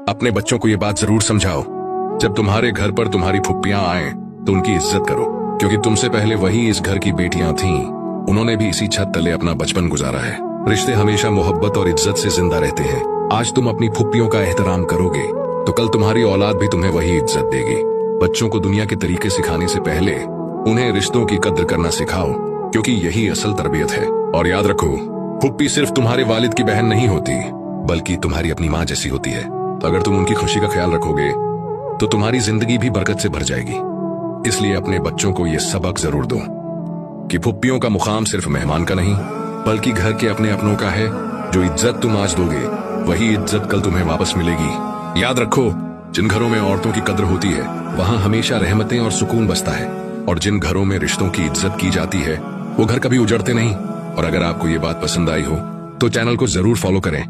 अपने बच्चों को ये बात जरूर समझाओ, जब तुम्हारे घर पर तुम्हारी फुप्पियां आए तो उनकी इज्जत करो, क्योंकि तुमसे पहले वही इस घर की बेटियां थीं। उन्होंने भी इसी छत तले अपना बचपन गुजारा है। रिश्ते हमेशा मोहब्बत और इज्जत से जिंदा रहते हैं। आज तुम अपनी फुप्पियों का एहतराम करोगे तो कल तुम्हारी औलाद भी तुम्हें वही इज्जत देगी। बच्चों को दुनिया के तरीके सिखाने से पहले उन्हें रिश्तों की कद्र करना सिखाओ, क्योंकि यही असल तरबियत है। और याद रखो, फुप्पी सिर्फ तुम्हारे वालिद की बहन नहीं होती, बल्कि तुम्हारी अपनी माँ जैसी होती है। तो अगर तुम उनकी खुशी का ख्याल रखोगे तो तुम्हारी जिंदगी भी बरकत से भर जाएगी। इसलिए अपने बच्चों को यह सबक जरूर दो कि फुप्पियों का मुकाम सिर्फ मेहमान का नहीं, बल्कि घर के अपने अपनों का है। जो इज्जत तुम आज दोगे वही इज्जत कल तुम्हें वापस मिलेगी। याद रखो, जिन घरों में औरतों की कद्र होती है वहां हमेशा रहमतें और सुकून बसता है, और जिन घरों में रिश्तों की इज्जत की जाती है वो घर कभी उजड़ते नहीं। और अगर आपको ये बात पसंद आई हो तो चैनल को जरूर फॉलो करें